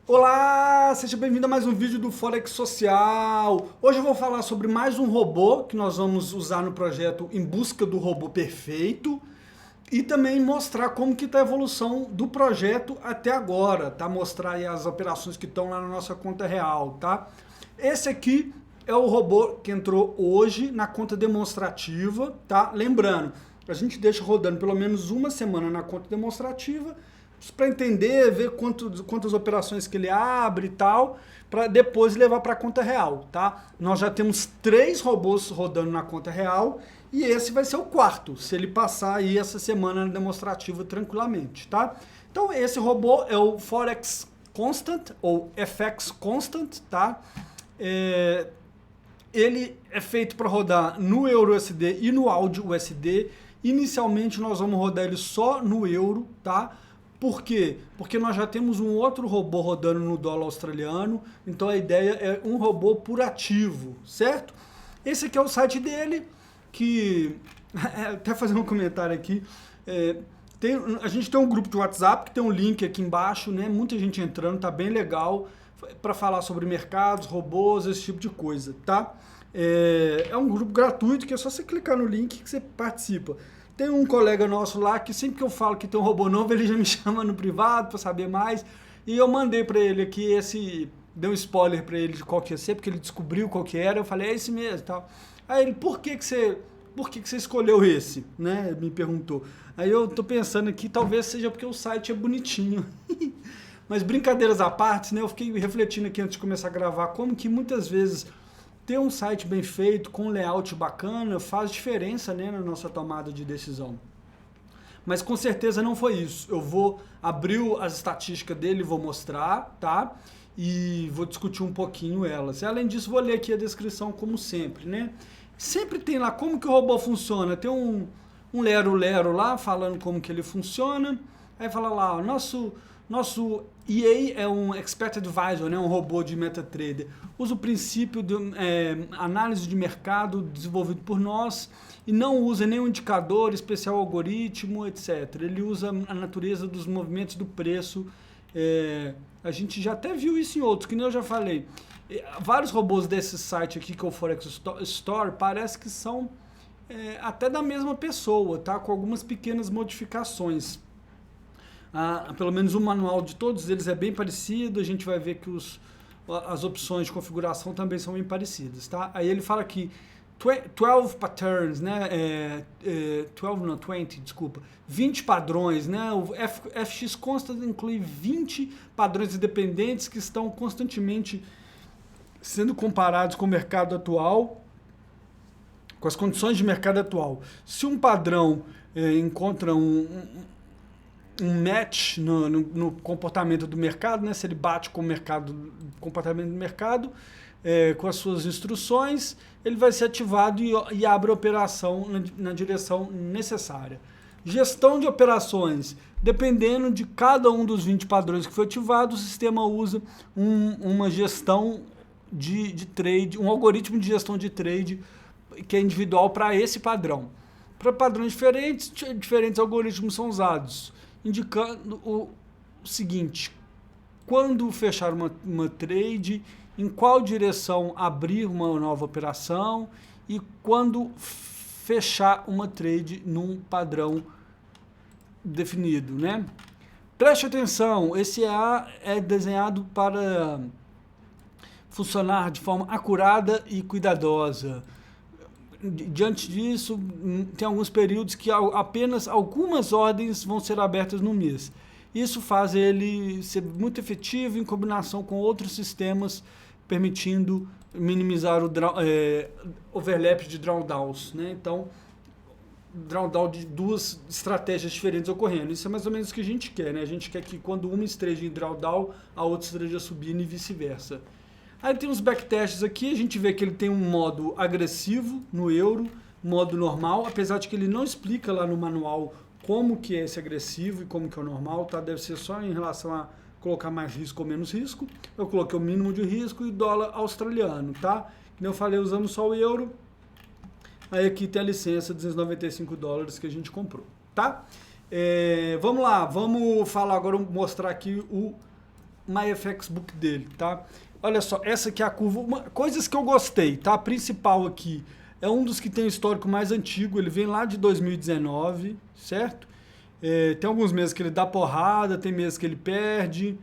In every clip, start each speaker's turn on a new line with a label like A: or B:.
A: Olá, seja bem-vindo a mais um vídeo do Forex Social. Hoje eu vou falar sobre mais um robô que nós vamos usar no projeto Em Busca do Robô Perfeito e também mostrar como que está a evolução do projeto até agora, tá? Mostrar aí as operações que estão lá na nossa conta real, tá? Esse aqui é o robô que entrou hoje na conta demonstrativa, tá? Lembrando, a gente deixa rodando pelo menos uma semana na conta demonstrativa para entender, ver quantas operações que ele abre e tal, para depois levar para a conta real, tá? Nós já temos 3 robôs rodando na conta real e esse vai ser o quarto, se ele passar aí essa semana demonstrativa tranquilamente, tá? Então esse robô é o Forex Constant ou FX Constant, tá? Ele é feito para rodar no EURUSD e no AUD/USD. Inicialmente nós vamos rodar ele só no euro, tá? Por quê? Porque nós já temos um outro robô rodando no dólar australiano, então a ideia é um robô por ativo, certo? Esse aqui é o site dele, que... até fazer um comentário aqui, a gente tem um grupo de WhatsApp, que tem um link aqui embaixo, né? Muita gente entrando, tá bem legal, para falar sobre mercados, robôs, esse tipo de coisa, tá? É um grupo gratuito, que é só você clicar no link que você participa. Tem um colega nosso lá que sempre que eu falo que tem um robô novo, ele já me chama no privado para saber mais. E eu mandei para ele aqui dei um spoiler para ele de qual que ia ser, porque ele descobriu qual que era. Eu falei, é esse mesmo, tal. Aí ele, por que você escolheu esse, né? Me perguntou. Aí eu tô pensando aqui, talvez seja porque o site é bonitinho. Mas brincadeiras à parte, né? Eu fiquei refletindo aqui antes de começar a gravar como que muitas vezes ter um site bem feito, com um layout bacana, faz diferença, né, na nossa tomada de decisão. Mas com certeza não foi isso. Eu vou abrir as estatísticas dele, vou mostrar, tá? E vou discutir um pouquinho elas. E, além disso, vou ler aqui a descrição como sempre, né? Sempre tem lá como que o robô funciona. Tem um lero-lero lá falando como que ele funciona. Aí fala lá, ó, nosso EA é um Expert Advisor, né, um robô de MetaTrader. Usa o princípio de análise de mercado desenvolvido por nós e não usa nenhum indicador, especial algoritmo, etc. Ele usa a natureza dos movimentos do preço. A gente já até viu isso em outros, que nem eu já falei. Vários robôs desse site aqui, que é o Forex Store, parece que são até da mesma pessoa, tá? Com algumas pequenas modificações. Pelo menos o manual de todos eles é bem parecido, a gente vai ver que as opções de configuração também são bem parecidas, tá? Aí ele fala aqui, 12 patterns, né? 12 não, 20, desculpa. 20 padrões, né? O FX Constant inclui 20 padrões independentes que estão constantemente sendo comparados com o mercado atual, com as condições de mercado atual. Se um padrão encontra um match no comportamento do mercado, né? Se ele bate com o comportamento do mercado, com as suas instruções, ele vai ser ativado e abre a operação na direção necessária. Gestão de operações. Dependendo de cada um dos 20 padrões que foi ativado, o sistema usa uma gestão de trade, um algoritmo de gestão de trade que é individual para esse padrão. Para padrões diferentes, diferentes algoritmos são usados, indicando o seguinte: quando fechar uma trade, em qual direção abrir uma nova operação e quando fechar uma trade num padrão definido, né? Preste atenção, esse EA é desenhado para funcionar de forma acurada e cuidadosa. Diante disso, tem alguns períodos que apenas algumas ordens vão ser abertas no mês. Isso faz ele ser muito efetivo em combinação com outros sistemas, permitindo minimizar o overlap de drawdowns, né? Então, drawdown de duas estratégias diferentes ocorrendo. Isso é mais ou menos o que a gente quer, né? A gente quer que quando uma esteja em drawdown, a outra esteja subindo e vice-versa. Aí tem uns backtests aqui, a gente vê que ele tem um modo agressivo no euro, modo normal, apesar de que ele não explica lá no manual como que é esse agressivo e como que é o normal, tá? Deve ser só em relação a colocar mais risco ou menos risco. Eu coloquei o mínimo de risco e dólar australiano, tá? Como eu falei, usamos só o euro. Aí aqui tem a licença de $295 que a gente comprou, tá? Vamos lá, vamos falar agora, mostrar aqui MyFX Book dele, tá? Olha só, essa aqui é a curva, coisas que eu gostei, tá? A principal aqui é um dos que tem o histórico mais antigo, ele vem lá de 2019, certo? Tem alguns meses que ele dá porrada, tem meses que ele perde.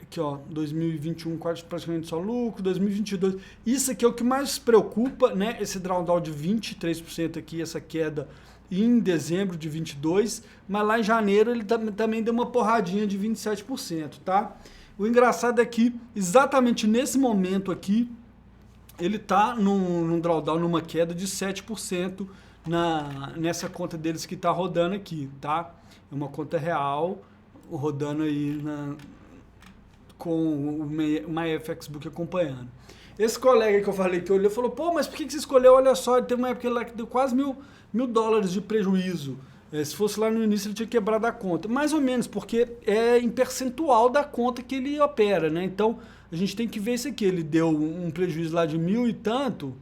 A: Aqui, ó, 2021 quase praticamente só lucro, 2022. Isso aqui é o que mais preocupa, né? Esse drawdown de 23% aqui, essa queda em dezembro de 22, mas lá em janeiro ele também deu uma porradinha de 27%, tá? O engraçado é que exatamente nesse momento aqui, ele tá num drawdown, numa queda de 7% nessa conta deles que tá rodando aqui, tá? É uma conta real, rodando aí com o MyFX Book acompanhando. Esse colega que eu falei que olhou falou, pô, mas por que você escolheu? Olha só, ele teve uma época lá que deu quase mil dólares de prejuízo. Se fosse lá no início, ele tinha quebrado a conta. Mais ou menos, porque é em percentual da conta que ele opera, né? Então, a gente tem que ver isso aqui. Ele deu um prejuízo lá de 1.000 e tanto,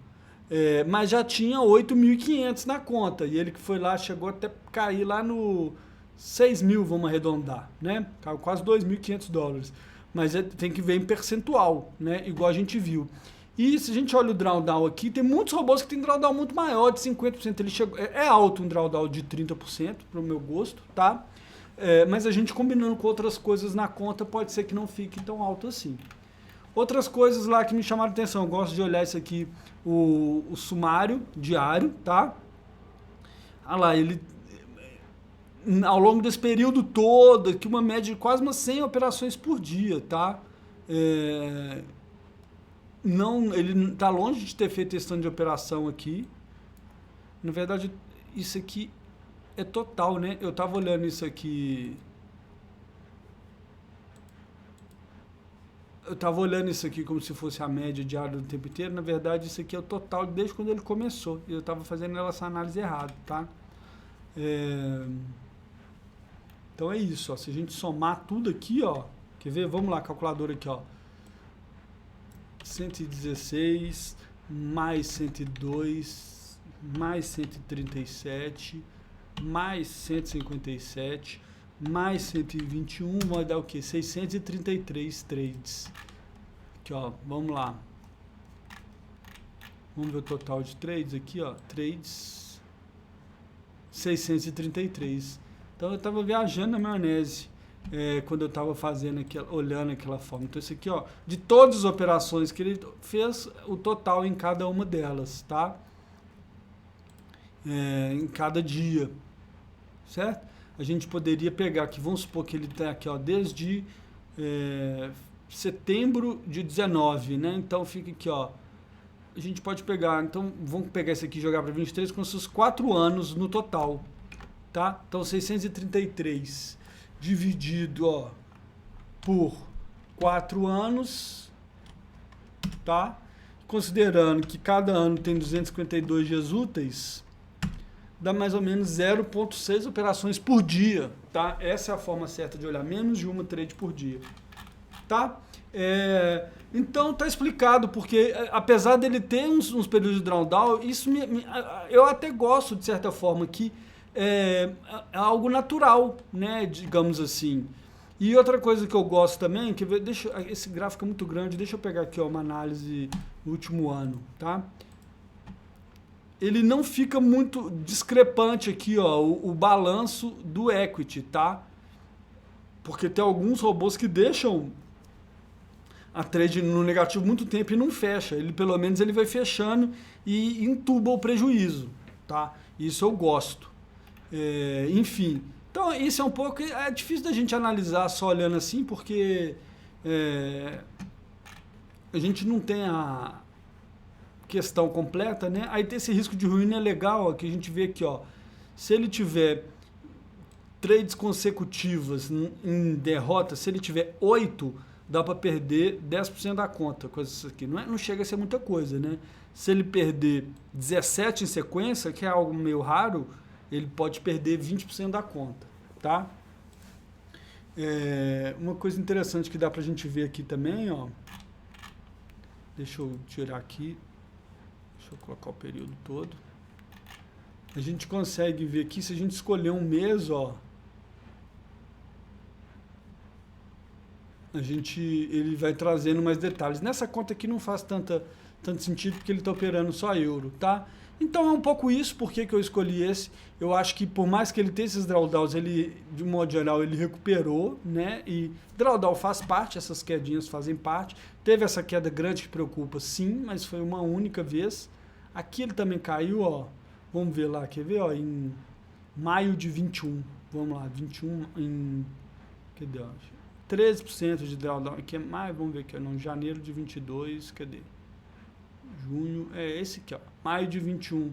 A: mas já tinha 8.500 na conta. E ele que foi lá, chegou até cair lá no 6.000, vamos arredondar, né? Caiu quase 2.500 dólares. Mas tem que ver em percentual, né? Igual a gente viu. E se a gente olha o drawdown aqui, tem muitos robôs que tem drawdown muito maior, de 50%. Ele chegou, é alto um drawdown de 30%, para o meu gosto, tá? Mas a gente combinando com outras coisas na conta, pode ser que não fique tão alto assim. Outras coisas lá que me chamaram a atenção, eu gosto de olhar isso aqui, o sumário diário, tá? Olha lá, ele... Ao longo desse período todo, aqui uma média de quase umas 100 operações por dia, tá? Não, ele está longe de ter feito esse tanto de operação aqui. Na verdade, isso aqui é total, né? Eu estava olhando isso aqui... Eu estava olhando isso aqui como se fosse a média diária do tempo inteiro. Na verdade, isso aqui é o total desde quando ele começou. E eu estava fazendo essa análise errada, tá? Então é isso, ó. Se a gente somar tudo aqui, ó, quer ver? Vamos lá, calculadora aqui, ó. 116 mais 102 mais 137 mais 157 mais 121 vai dar o que? 633 trades. Aqui, ó, vamos lá. Vamos ver o total de trades aqui, ó. Trades 633. Então eu estava viajando na maionese quando eu estava fazendo olhando aquela forma. Então isso aqui, ó, de todas as operações que ele fez, o total em cada uma delas, tá? Em cada dia, certo? A gente poderia pegar aqui, vamos supor que ele está aqui, ó, desde setembro de 19, né? Então fica aqui, ó. A gente pode pegar, então vamos pegar esse aqui e jogar para 23 com esses 4 anos no total. Tá? Então 633 dividido, ó, por 4 anos, tá? Considerando que cada ano tem 252 dias úteis, dá mais ou menos 0,6 operações por dia, tá? Essa é a forma certa de olhar, menos de uma trade por dia, tá? Então tá explicado, porque apesar dele ter uns períodos de drawdown, isso eu até gosto de certa forma que é algo natural, né, digamos assim. E outra coisa que eu gosto também, que esse gráfico é muito grande, deixa eu pegar aqui, ó, uma análise no último ano, tá? Ele não fica muito discrepante aqui, ó, o balanço do equity, tá? Porque tem alguns robôs que deixam a trade no negativo muito tempo e não fecha. Ele, pelo menos, ele vai fechando e entuba o prejuízo, tá? Isso eu gosto. Enfim, então isso é um pouco, é difícil da gente analisar só olhando assim, porque a gente não tem a questão completa, né? Aí tem esse risco de ruína é legal, ó, que a gente vê aqui, ó, se ele tiver trades consecutivas em derrota, se ele tiver 8, dá para perder 10% da conta, coisa isso aqui. Não chega a ser muita coisa, né? Se ele perder 17 em sequência, que é algo meio raro, ele pode perder 20% da conta, tá? Uma coisa interessante que dá pra gente ver aqui também, ó. Deixa eu tirar aqui. Deixa eu colocar o período todo. A gente consegue ver aqui, se a gente escolher um mês, ó. ele vai trazendo mais detalhes. Nessa conta aqui não faz tanto sentido porque ele está operando só euro, tá? Então é um pouco isso, por que eu escolhi esse. Eu acho que por mais que ele tenha esses drawdowns, ele, de modo geral, ele recuperou, né? E drawdown faz parte, essas quedinhas fazem parte. Teve essa queda grande que preocupa, sim, mas foi uma única vez. Aqui ele também caiu, ó. Vamos ver lá, quer ver, ó, em maio de 21. Vamos lá, 21 em... Cadê, ó? 13% de drawdown. Aqui é maio, vamos ver aqui, não, janeiro de 22, cadê? Junho, é esse aqui, ó. Maio de 21,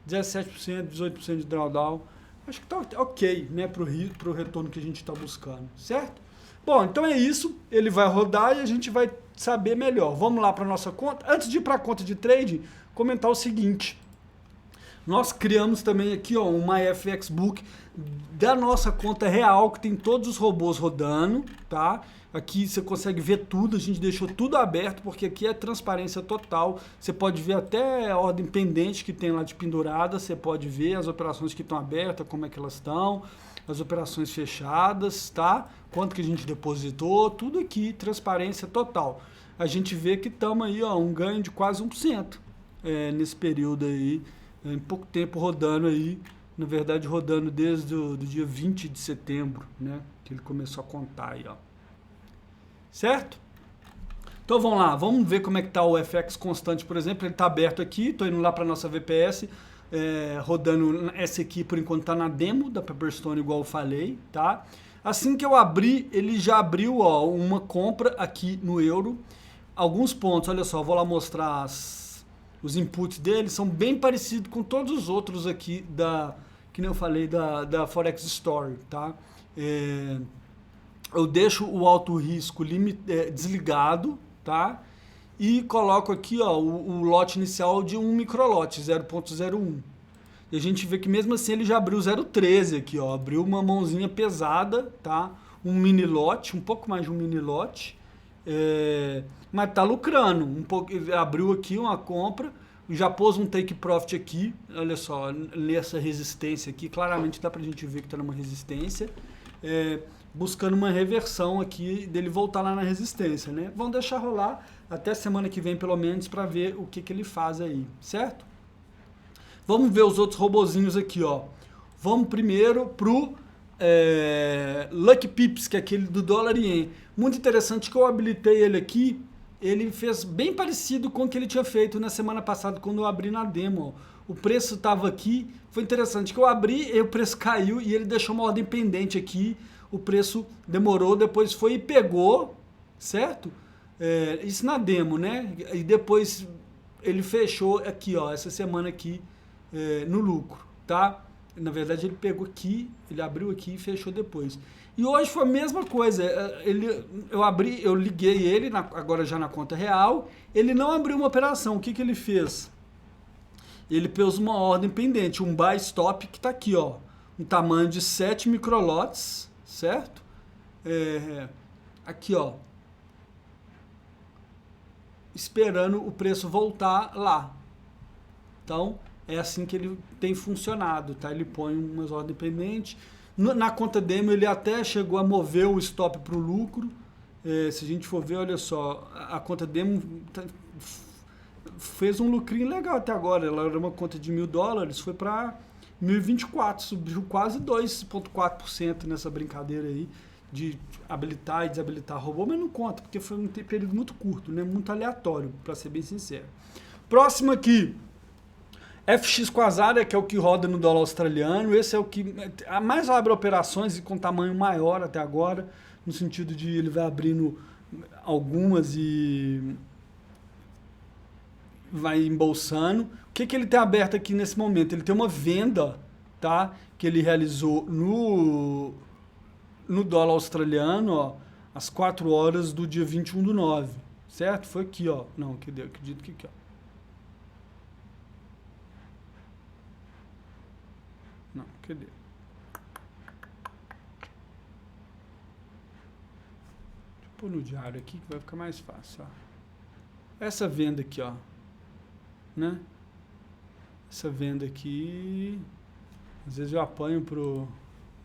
A: 17%, 18% de drawdown. Acho que tá ok, né, pro retorno que a gente está buscando, certo? Bom, então é isso. Ele vai rodar e a gente vai saber melhor. Vamos lá para nossa conta. Antes de ir para a conta de trade, comentar o seguinte. Nós criamos também aqui, ó, uma FX Book da nossa conta real, que tem todos os robôs rodando, tá? Aqui você consegue ver tudo, a gente deixou tudo aberto, porque aqui é transparência total. Você pode ver até a ordem pendente que tem lá de pendurada, você pode ver as operações que estão abertas, como é que elas estão, as operações fechadas, tá? Quanto que a gente depositou, tudo aqui, transparência total. A gente vê que estamos aí, ó, um ganho de quase 1%, nesse período aí, em pouco tempo rodando aí, na verdade rodando desde o dia 20 de setembro, né? Que ele começou a contar aí, ó. Certo? Então vamos lá, vamos ver como é que está o FX constante, por exemplo. Ele está aberto aqui, estou indo lá para a nossa VPS, rodando essa aqui por enquanto está na demo da Pepperstone, igual eu falei, tá? Assim que eu abrir, ele já abriu, ó, uma compra aqui no euro. Alguns pontos, olha só, vou lá mostrar os inputs dele, são bem parecidos com todos os outros aqui que nem eu falei, da Forex Story, tá? Eu deixo o alto risco desligado, tá? E coloco aqui, ó, o lote inicial de um microlote, 0.01. E a gente vê que mesmo assim ele já abriu 0.13 aqui, ó. Abriu uma mãozinha pesada, tá? Um mini lote, um pouco mais de um mini lote. Mas tá lucrando. Abriu aqui uma compra, já pôs um take profit aqui. Olha só, nessa resistência aqui, claramente dá pra gente ver que tá numa resistência. Buscando uma reversão aqui dele voltar lá na resistência, né? Vamos deixar rolar até semana que vem, pelo menos, para ver o que ele faz aí, certo? Vamos ver os outros robozinhos aqui, ó. Vamos primeiro pro Lucky Pips, que é aquele do dólar e ien. Muito interessante que eu habilitei ele aqui. Ele fez bem parecido com o que ele tinha feito na semana passada, quando eu abri na demo, ó. O preço estava aqui, foi interessante que eu abri e o preço caiu e ele deixou uma ordem pendente aqui. O preço demorou, depois foi e pegou, certo? Isso na demo, né? E depois ele fechou aqui, ó, essa semana aqui, no lucro, tá? Na verdade ele pegou aqui, ele abriu aqui e fechou depois. E hoje foi a mesma coisa, eu liguei ele, agora já na conta real, ele não abriu uma operação, o que ele fez? Ele pôs uma ordem pendente, um buy stop que tá aqui, ó, um tamanho de 7 microlotes, certo? Aqui, ó, esperando o preço voltar lá. Então, é assim que ele tem funcionado, tá? Ele põe umas ordens pendentes. Na conta demo, ele até chegou a mover o stop para o lucro. Se a gente for ver, olha só, a conta demo fez um lucrinho legal até agora. Ela era uma conta de $1.000, foi para 1.024, subiu quase 2,4% nessa brincadeira aí de habilitar e desabilitar robô, mas não conta, porque foi um período muito curto, né? Muito aleatório, para ser bem sincero. Próximo aqui, FX Quasar, que é o que roda no dólar australiano. Esse é o que mais abre operações e com tamanho maior até agora, no sentido de ele vai abrindo algumas e vai embolsando. O que ele tem aberto aqui nesse momento? Ele tem uma venda, tá? Que ele realizou no dólar australiano, ó, às 4 horas do dia 21/9, certo? Foi aqui, ó. Não, acredito que aqui, ó. Não, cadê? Deixa eu pôr no diário aqui que vai ficar mais fácil, ó. Essa venda aqui, ó, né? Essa venda aqui, às vezes eu apanho pro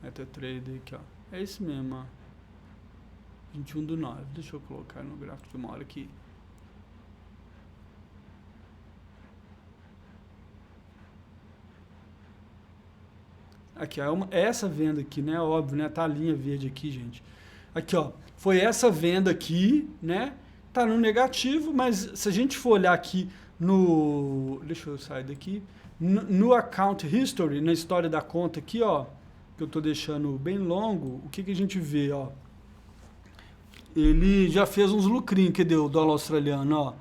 A: MetaTrader aqui, ó. É isso mesmo, ó. 21/9. Deixa eu colocar no gráfico de uma hora aqui. Aqui, ó, essa venda aqui, né? Óbvio, né? Tá a linha verde aqui, gente. Aqui, ó. Foi essa venda aqui, né? Tá no negativo, mas se a gente for olhar aqui no... Deixa eu sair daqui. No account history, na história da conta aqui, ó. Que eu tô deixando bem longo. O que que a gente vê, ó? Ele já fez uns lucrinhos. Cadê o dólar australiano, ó?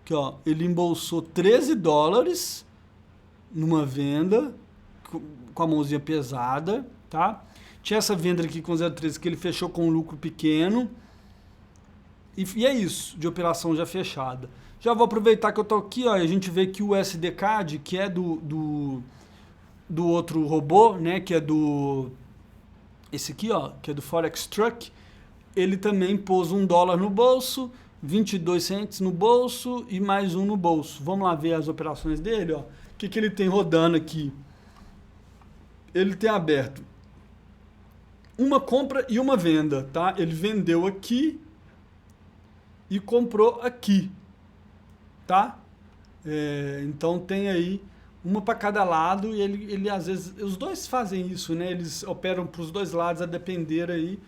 A: Aqui, ó. Ele embolsou $13 numa venda com a mãozinha pesada, tá? Tinha essa venda aqui com 0,13 que ele fechou com um lucro pequeno. E é isso, de operação já fechada. Já vou aproveitar que eu tô aqui, ó, e a gente vê que o USD-CAD, que é do outro robô, né, que é esse aqui, ó, que é do Forex Truck, ele também pôs $1 no bolso, 22 cents no bolso e mais um no bolso. Vamos lá ver as operações dele, ó. O que que ele tem rodando aqui? Ele tem aberto uma compra e uma venda, tá? Ele vendeu aqui e comprou aqui, tá? Então tem aí uma para cada lado e ele às vezes, os dois fazem isso, né? Eles operam para os dois lados a depender aí,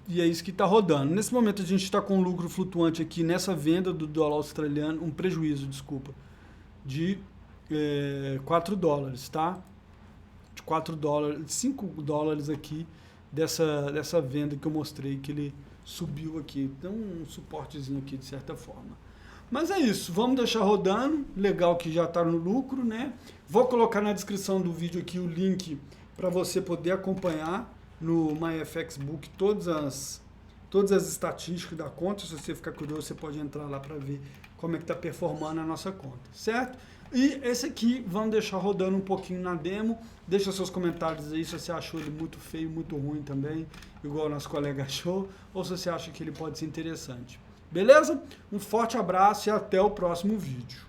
A: e é isso que está rodando. Nesse momento a gente está com um lucro flutuante aqui nessa venda do dólar australiano, um prejuízo, desculpa, de $4, tá? De $4, $5 aqui dessa venda que eu mostrei, que ele subiu aqui. Então um suportezinho aqui de certa forma. Mas é isso, vamos deixar rodando. Legal que já está no lucro, né? Vou colocar na descrição do vídeo aqui o link para você poder acompanhar no MyFXBook todas as estatísticas da conta. Se você ficar curioso, você pode entrar lá para ver como é que está performando a nossa conta, certo? E esse aqui, vamos deixar rodando um pouquinho na demo. Deixa seus comentários aí se você achou ele muito feio, muito ruim também, igual o nosso colega achou, ou se você acha que ele pode ser interessante. Beleza? Um forte abraço e até o próximo vídeo.